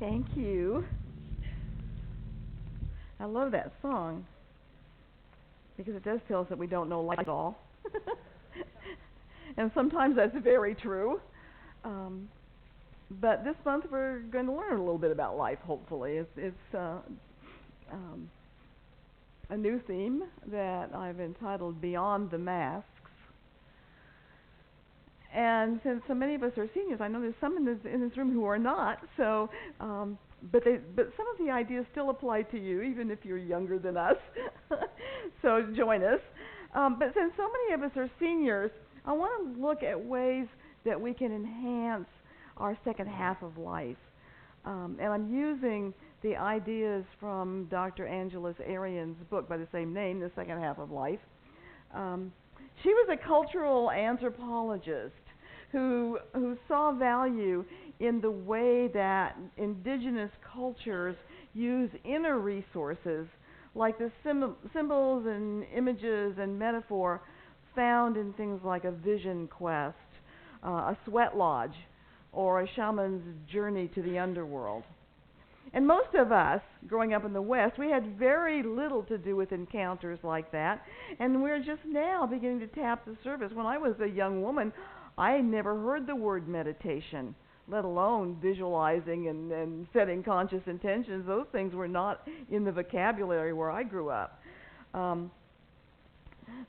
Thank you. I love that song because it does tell us that we don't know life at all. And sometimes that's very true. Um, but this month we're going to learn a little bit about life, hopefully. It's um, a new theme that I've entitled Beyond the Masks. And since so many of us are seniors, I know there's some in this room who are not. So, but some of the ideas still apply to you, even if you're younger than us. So join us. But since so many of us are seniors, I want to look at ways that we can enhance our second half of life. And I'm using the ideas from Dr. Angeles Arrien's book by the same name, The Second Half of Life. She was a cultural anthropologist who saw value in the way that indigenous cultures use inner resources like the symbols and images and metaphor found in things like a vision quest, a sweat lodge, or a shaman's journey to the underworld. And most of us, growing up in the West, we had very little to do with encounters like that, and we're just now beginning to tap the surface. When I was a young woman, I never heard the word meditation, let alone visualizing and setting conscious intentions. Those things were not in the vocabulary where I grew up.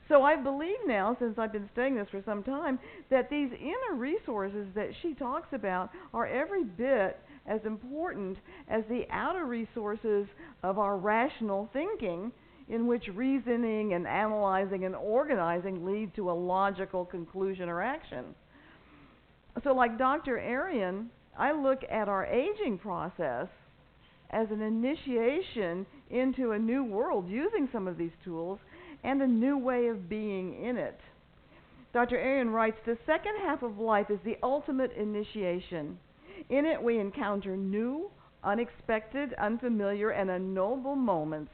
So I believe now, since I've been studying this for some time, that these inner resources that she talks about are every bit as important as the outer resources of our rational thinking, in which reasoning and analyzing and organizing lead to a logical conclusion or action. So like Dr. Arrien, I look at our aging process as an initiation into a new world using some of these tools and a new way of being in it. Dr. Arrien writes, the second half of life is the ultimate initiation. In it we encounter new, unexpected, unfamiliar, and unknowable moments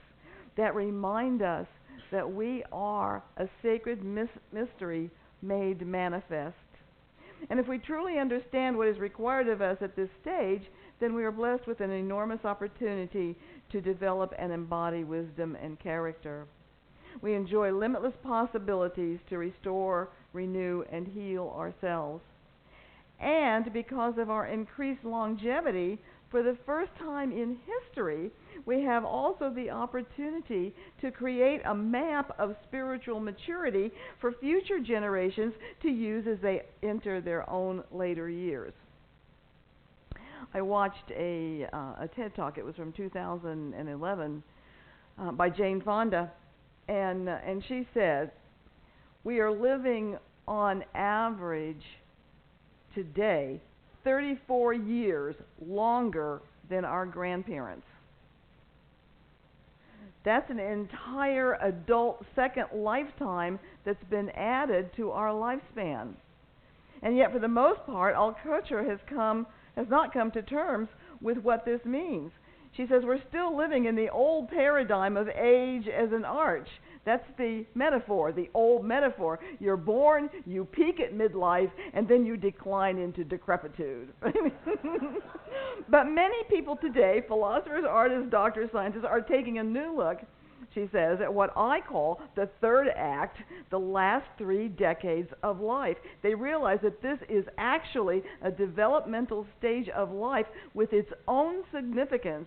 that remind us that we are a sacred mystery made manifest. And if we truly understand what is required of us at this stage, then we are blessed with an enormous opportunity to develop and embody wisdom and character. We enjoy limitless possibilities to restore, renew, and heal ourselves. And because of our increased longevity, for the first time in history, we have also the opportunity to create a map of spiritual maturity for future generations to use as they enter their own later years. I watched a TED Talk. It was from 2011 by Jane Fonda, and she said, we are living on average today 34 years longer than our grandparents. That's an entire adult second lifetime that's been added to our lifespan. And yet, for the most part, our culture has not come to terms with what this means. She says we're still living in the old paradigm of age as an arch. That's the metaphor, the old metaphor. You're born, you peak at midlife, and then you decline into decrepitude. But many people today, philosophers, artists, doctors, scientists, are taking a new look, she says, at what I call the third act, the last 3 decades of life. They realize that this is actually a developmental stage of life with its own significance,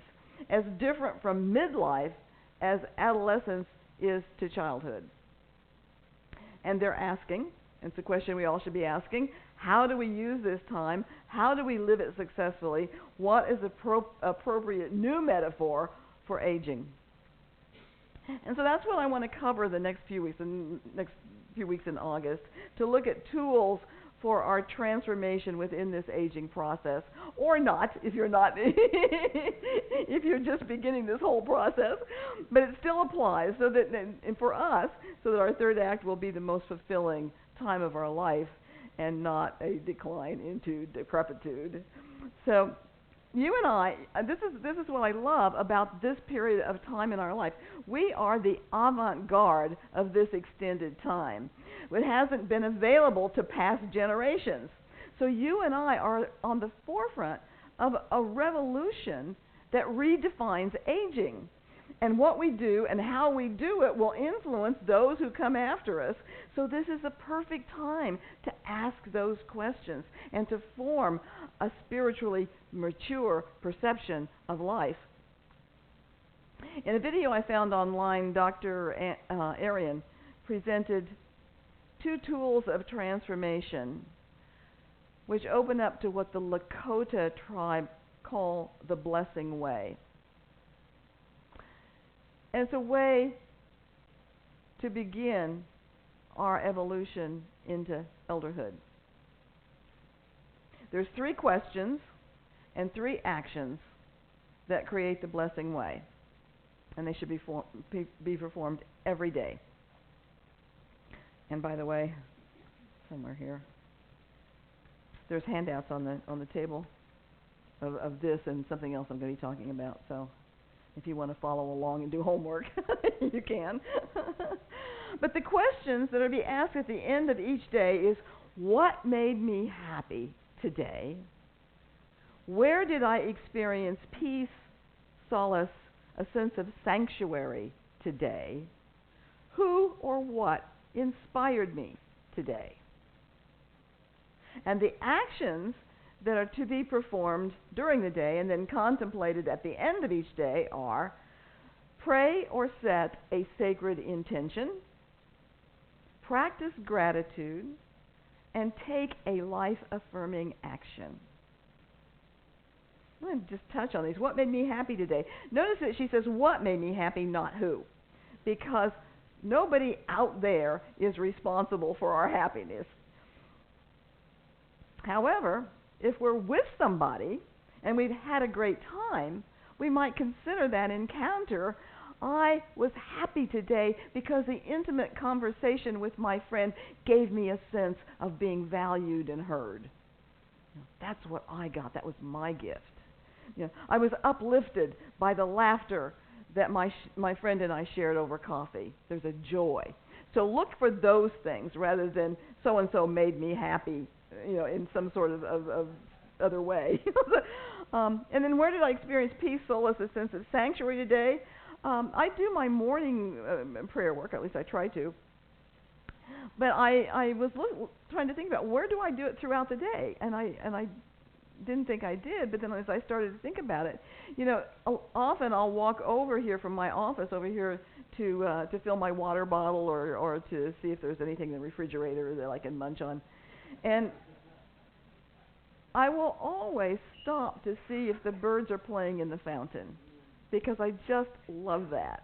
as different from midlife as adolescence is to childhood. And they're asking, and it's a question we all should be asking, how do we use this time? How do we live it successfully? What is appropriate new metaphor for aging? And so that's what I want to cover the next few weeks in August, to look at tools for our transformation within this aging process, or not, if you're if you're just beginning this whole process, but it still applies, so that, and for us, so that our third act will be the most fulfilling time of our life, and not a decline into decrepitude. So, you and I, this is what I love about this period of time in our life. We are the avant-garde of this extended time. It hasn't been available to past generations. So you and I are on the forefront of a revolution that redefines aging. And what we do and how we do it will influence those who come after us. So this is a perfect time to ask those questions and to form a spiritually mature perception of life. In a video I found online, Dr. Arian presented 2 tools of transformation which open up to what the Lakota tribe call the blessing way. And it's a way to begin our evolution into elderhood. There's 3 questions and 3 actions that create the blessing way. And they should be performed every day. And by the way, somewhere here, there's handouts on the table of this and something else I'm going to be talking about. So if you want to follow along and do homework, you can. But the questions that are to be asked at the end of each day is, what made me happy today? Where did I experience peace, solace, a sense of sanctuary today? Who or what inspired me today? And the actions that are to be performed during the day and then contemplated at the end of each day are: pray or set a sacred intention, practice gratitude, and take a life-affirming action. I'm going to just touch on these. What made me happy today? Notice that she says what made me happy, not who, because nobody out there is responsible for our happiness. However, if we're with somebody and we've had a great time, we might consider that encounter, I was happy today because the intimate conversation with my friend gave me a sense of being valued and heard. That's what I got. That was my gift. I was uplifted by the laughter that my friend and I shared over coffee. There's a joy. So look for those things rather than so-and-so made me happy, in some sort of other way. And then where did I experience peace, solace, a sense of sanctuary today? I do my morning prayer work, at least I try to. But I was trying to think about, where do I do it throughout the day? And I didn't think I did, but then as I started to think about it, often I'll walk over here from my office over here to fill my water bottle or to see if there's anything in the refrigerator that I can munch on. And I will always stop to see if the birds are playing in the fountain, because I just love that.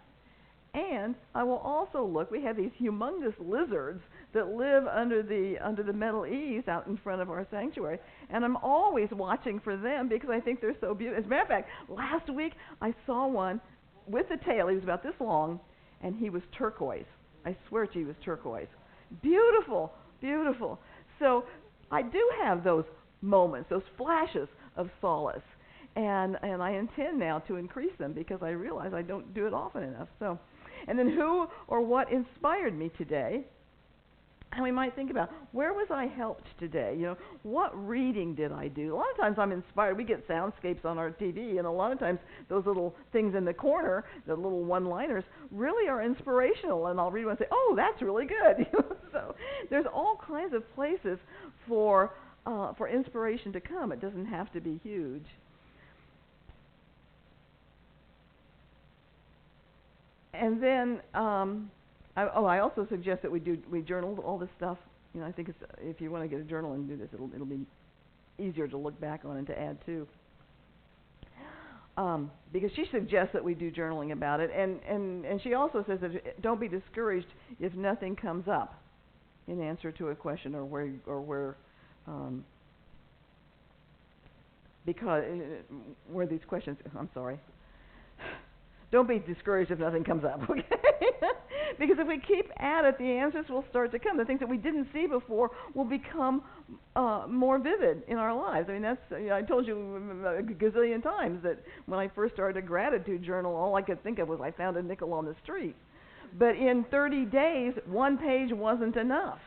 And I will also look. We have these humongous lizards that live under the metal eaves out in front of our sanctuary, and I'm always watching for them because I think they're so beautiful. As a matter of fact, last week I saw one with a tail. He was about this long, and he was turquoise. I swear to you, he was turquoise. Beautiful, beautiful. So I do have those moments, those flashes of solace, and I intend now to increase them because I realize I don't do it often enough. So, and then who or what inspired me today? And we might think about, where was I helped today? What reading did I do? A lot of times I'm inspired. We get soundscapes on our TV, and a lot of times those little things in the corner, the little one-liners, really are inspirational. And I'll read one and say, oh, that's really good. So there's all kinds of places for inspiration to come. It doesn't have to be huge. And then I also suggest that we journal all this stuff. I think if you want to get a journal and do this, it'll be easier to look back on and to add to. Because she suggests that we do journaling about it, and she also says that don't be discouraged if nothing comes up in answer to a question or where because where these questions. I'm sorry. Don't be discouraged if nothing comes up, okay? Because if we keep at it, the answers will start to come. The things that we didn't see before will become more vivid in our lives. I mean, I told you a gazillion times that when I first started a gratitude journal, all I could think of was I found a nickel on the street. But in 30 days, one page wasn't enough.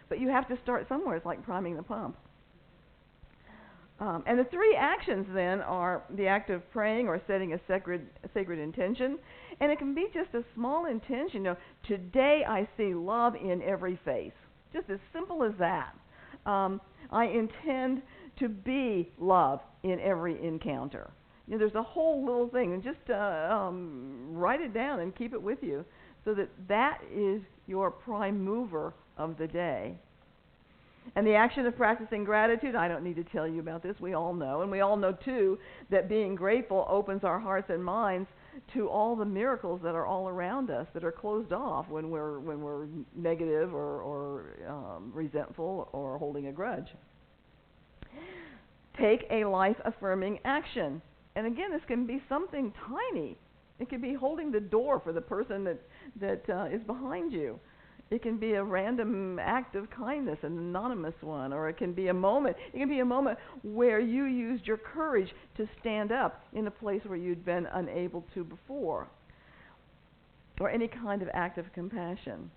But you have to start somewhere. It's like priming the pump. And the three actions then are the act of praying or setting a sacred intention. And it can be just a small intention. Today I see love in every face. Just as simple as that. I intend to be love in every encounter. There's a whole little thing. And just write it down and keep it with you so that is your prime mover of the day. And the action of practicing gratitude, I don't need to tell you about this. We all know. And we all know, too, that being grateful opens our hearts and minds to all the miracles that are all around us that are closed off when we're negative or resentful or holding a grudge. Take a life-affirming action. And again, this can be something tiny. It can be holding the door for the person that is behind you. It can be a random act of kindness, an anonymous one, or it can be a moment. It can be a moment where you used your courage to stand up in a place where you'd been unable to before, or any kind of act of compassion.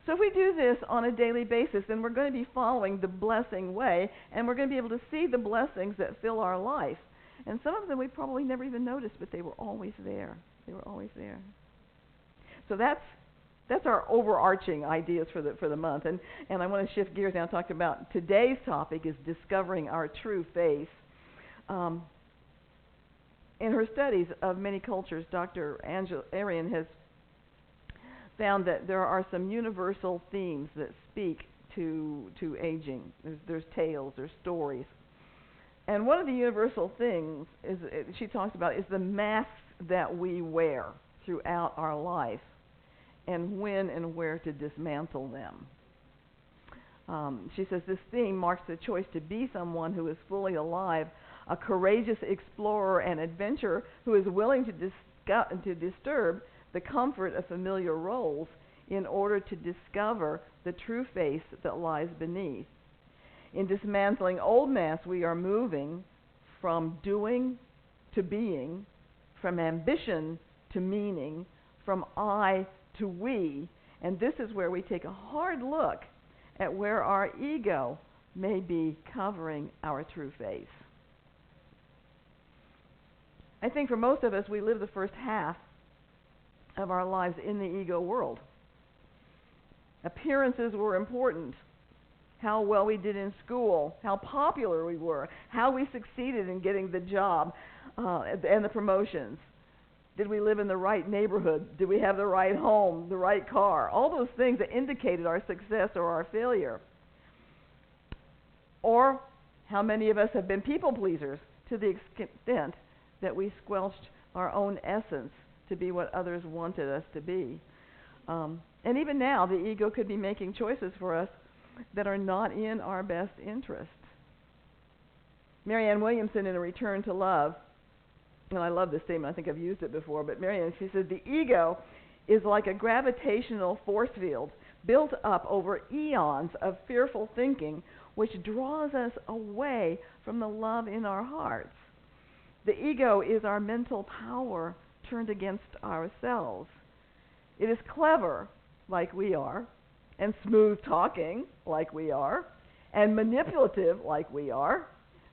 So if we do this on a daily basis, then we're going to be following the blessing way, and we're going to be able to see the blessings that fill our life. And some of them we probably never even noticed, but they were always there. They were always there. So that's our overarching ideas for the month. And I want to shift gears now and talk about today's topic is discovering our true faith. In her studies of many cultures, Dr. Arian has found that there are some universal themes that speak to aging. There's tales, there's stories. And one of the universal things she talks about is the masks that we wear throughout our life, and when and where to dismantle them. She says this theme marks the choice to be someone who is fully alive, a courageous explorer and adventurer who is willing to disturb the comfort of familiar roles in order to discover the true face that lies beneath. In dismantling old masks, we are moving from doing to being, from ambition to meaning, from I to we, and this is where we take a hard look at where our ego may be covering our true face. I think for most of us, we live the first half of our lives in the ego world. Appearances were important. How well we did in school, how popular we were, how we succeeded in getting the job and the promotions. Did we live in the right neighborhood? Did we have the right home, the right car? All those things that indicated our success or our failure. Or how many of us have been people pleasers to the extent that we squelched our own essence to be what others wanted us to be. And even now, the ego could be making choices for us that are not in our best interest. Marianne Williamson in A Return to Love, and I love this statement, I think I've used it before, but Marianne, she said, the ego is like a gravitational force field built up over eons of fearful thinking, which draws us away from the love in our hearts. The ego is our mental power turned against ourselves. It is clever, like we are, and smooth talking, like we are, and manipulative, like we are.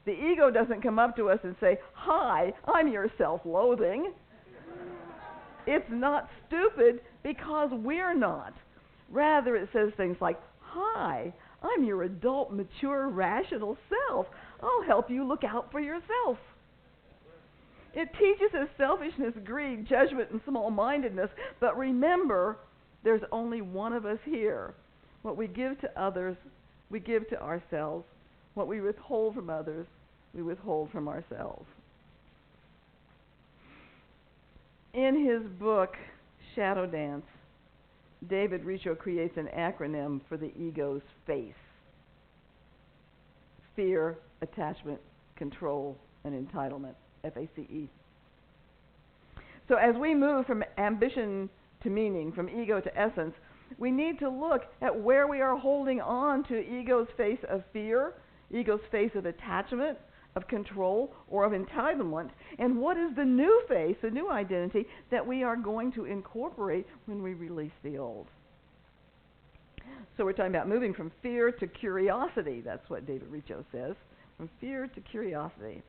The ego doesn't come up to us and say, "Hi, I'm your self-loathing." It's not stupid because we're not. Rather, it says things like, "Hi, I'm your adult, mature, rational self. I'll help you look out for yourself." It teaches us selfishness, greed, judgment, and small-mindedness. But remember, there's only one of us here. What we give to others, we give to ourselves. What we withhold from others, we withhold from ourselves. In his book, Shadow Dance, David Richo creates an acronym for the ego's face: fear, attachment, control, and entitlement. FACE. So as we move from ambition to meaning, from ego to essence, we need to look at where we are holding on to ego's face of fear, ego's face of attachment, of control, or of entitlement, and what is the new face, the new identity that we are going to incorporate when we release the old. So we're talking about moving from fear to curiosity. That's what David Richo says. from fear to curiosity.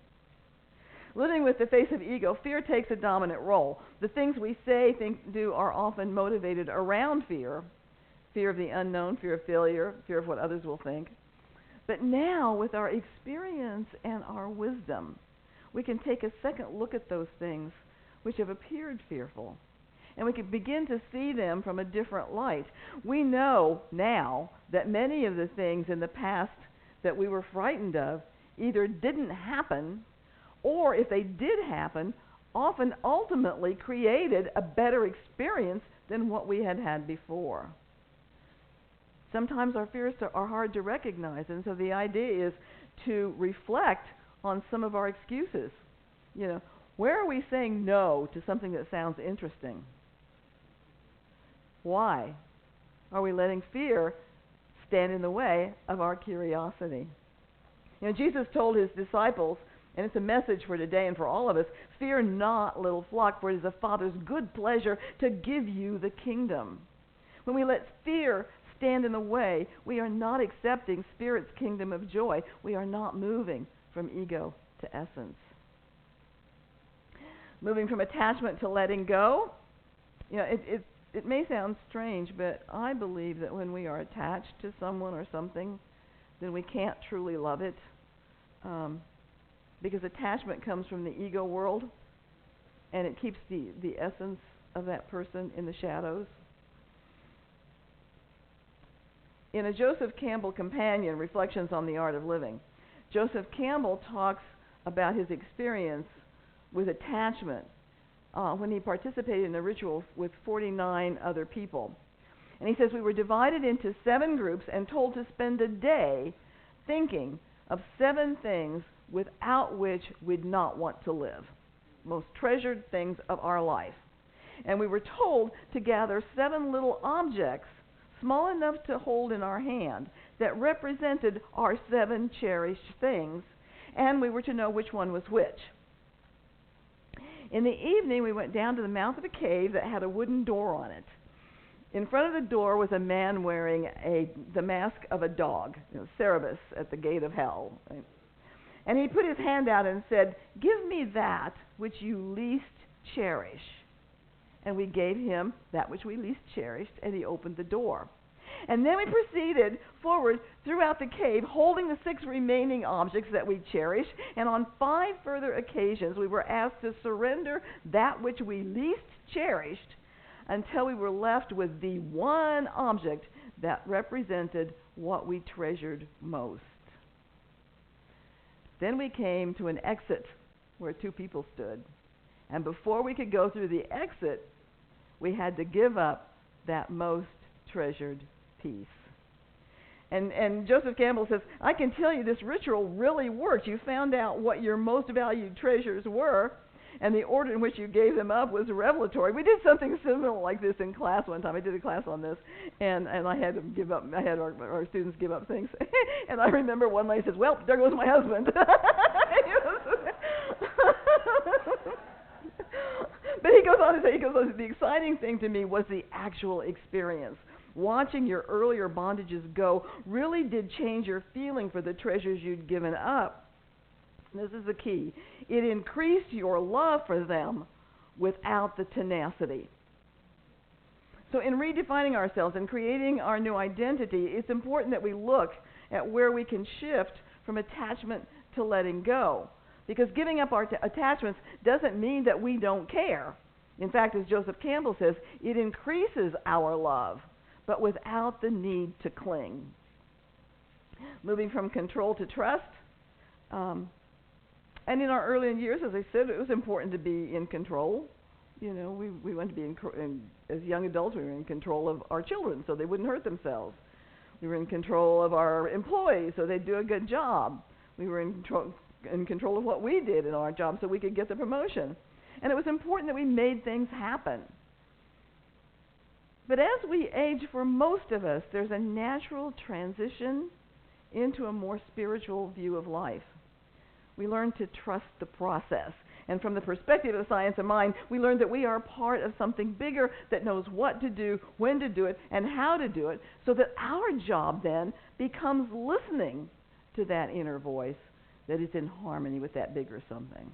Living with the face of ego, fear takes a dominant role. The things we say, think, do are often motivated around fear. Fear of the unknown, fear of failure, fear of what others will think. But now, with our experience and our wisdom, we can take a second look at those things which have appeared fearful. And we can begin to see them from a different light. We know now that many of the things in the past that we were frightened of either didn't happen, or if they did happen, often ultimately created a better experience than what we had had before. Sometimes our fears are hard to recognize, and so the idea is to reflect on some of our excuses. Where are we saying no to something that sounds interesting? Why are we letting fear stand in the way of our curiosity? Jesus told his disciples, and it's a message for today and for all of us, fear not, little flock, for it is the Father's good pleasure to give you the kingdom. When we let fear stand in the way, we are not accepting Spirit's kingdom of joy. We are not moving from ego to essence. Moving from attachment to letting go, it may sound strange, but I believe that when we are attached to someone or something, then we can't truly love it. Because attachment comes from the ego world, and it keeps the essence of that person in the shadows. In a Joseph Campbell Companion, Reflections on the Art of Living, Joseph Campbell talks about his experience with attachment when he participated in a ritual with 49 other people. And he says, we were divided into 7 groups and told to spend a day thinking of 7 things without which we'd not want to live, most treasured things of our life. And we were told to gather 7 little objects, small enough to hold in our hand, that represented our 7 cherished things, and we were to know which one was which. In the evening, we went down to the mouth of a cave that had a wooden door on it. In front of the door was a man wearing the mask of a dog, Cerberus at the gate of hell. Right? And he put his hand out and said, "Give me that which you least cherish." And we gave him that which we least cherished, and he opened the door. And then we proceeded forward throughout the cave, holding the 6 remaining objects that we cherished, and on 5 further occasions we were asked to surrender that which we least cherished until we were left with the one object that represented what we treasured most. Then we came to an exit where 2 people stood, and before we could go through the exit, we had to give up that most treasured piece. And Joseph Campbell says, I can tell you this ritual really worked. You found out what your most valued treasures were, and the order in which you gave them up was revelatory. We did something similar like this in class one time. I did a class on this, and I had to give up. I had our students give up things. And I remember one lady says, "Well, there goes my husband." But he goes on to say, the exciting thing to me was the actual experience. Watching your earlier bondages go really did change your feeling for the treasures you'd given up. This is the key. It increased your love for them without the tenacity. So in redefining ourselves and creating our new identity, it's important that we look at where we can shift from attachment to letting go. Because giving up our attachments doesn't mean that we don't care. In fact, as Joseph Campbell says, it increases our love, but without the need to cling. Moving from control to trust. And in our early years, as I said, it was important to be in control. We wanted to be as young adults, we were in control of our children so they wouldn't hurt themselves. We were in control of our employees so they'd do a good job. We were in control of what we did in our job so we could get the promotion. And it was important that we made things happen. But as we age, for most of us, there's a natural transition into a more spiritual view of life. We learn to trust the process. And from the perspective of the science of mind, we learn that we are part of something bigger that knows what to do, when to do it, and how to do it, so that our job then becomes listening to that inner voice, that is in harmony with that bigger something.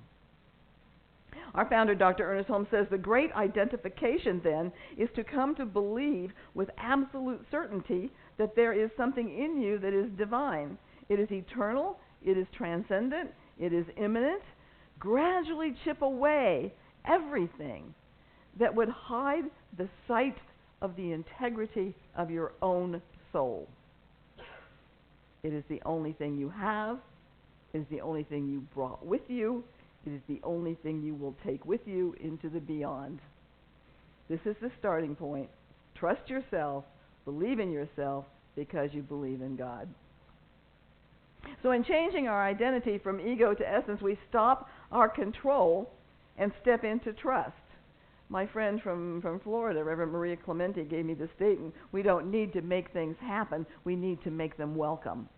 Our founder, Dr. Ernest Holmes, says the great identification then is to come to believe with absolute certainty that there is something in you that is divine. It is eternal, it is transcendent, it is immanent. Gradually chip away everything that would hide the sight of the integrity of your own soul. It is the only thing you have. It is the only thing you brought with you. It is the only thing you will take with you into the beyond. This is the starting point. Trust yourself, believe in yourself, because you believe in God. So in changing our identity from ego to essence, we stop our control and step into trust. My friend from Florida, Reverend Maria Clemente, gave me the statement, we don't need to make things happen, we need to make them welcome.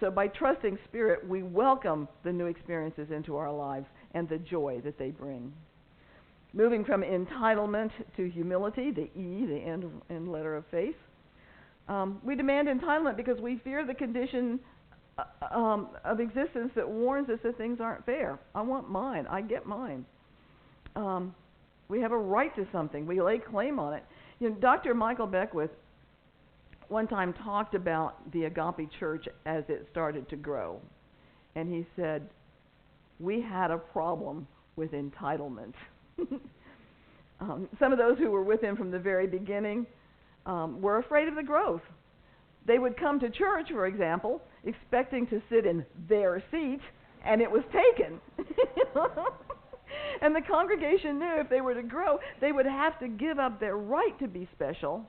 So by trusting Spirit, we welcome the new experiences into our lives and the joy that they bring. Moving from entitlement to humility, the E, the end letter of faith. We demand entitlement because we fear the condition of existence that warns us that things aren't fair. I want mine. I get mine. We have a right to something. We lay claim on it. You know, Dr. Michael Beckwith one time talked about the Agape Church as it started to grow. And he said, we had a problem with entitlement. Some of those who were with him from the very beginning were afraid of the growth. They would come to church, for example, expecting to sit in their seat, and it was taken. And the congregation knew if they were to grow, they would have to give up their right to be special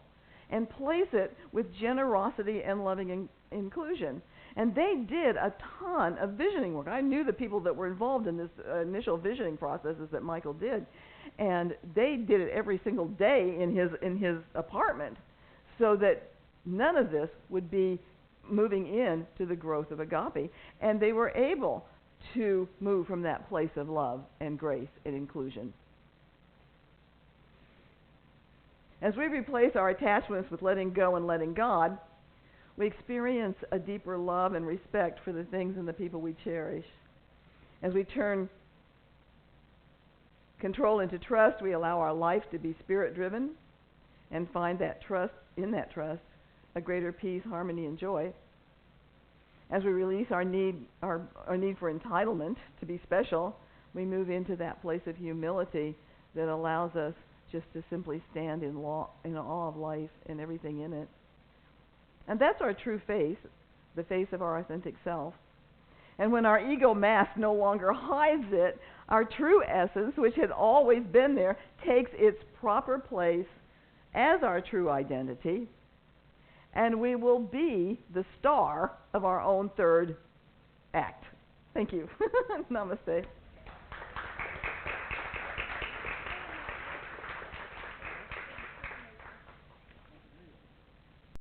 and place it with generosity and loving inclusion. And they did a ton of visioning work. I knew the people that were involved in this initial visioning processes that Michael did, and they did it every single day in his apartment, so that none of this would be moving in to the growth of Agape. And they were able to move from that place of love and grace and inclusion. As we replace our attachments with letting go and letting God, we experience a deeper love and respect for the things and the people we cherish. As we turn control into trust, we allow our life to be Spirit-driven and find that trust, in that trust, a greater peace, harmony, and joy. As we release our need for entitlement to be special, we move into that place of humility that allows us just to simply stand in awe of life and everything in it. And that's our true face, the face of our authentic self. And when our ego mask no longer hides it, our true essence, which had always been there, takes its proper place as our true identity, and we will be the star of our own third act. Thank you. Namaste.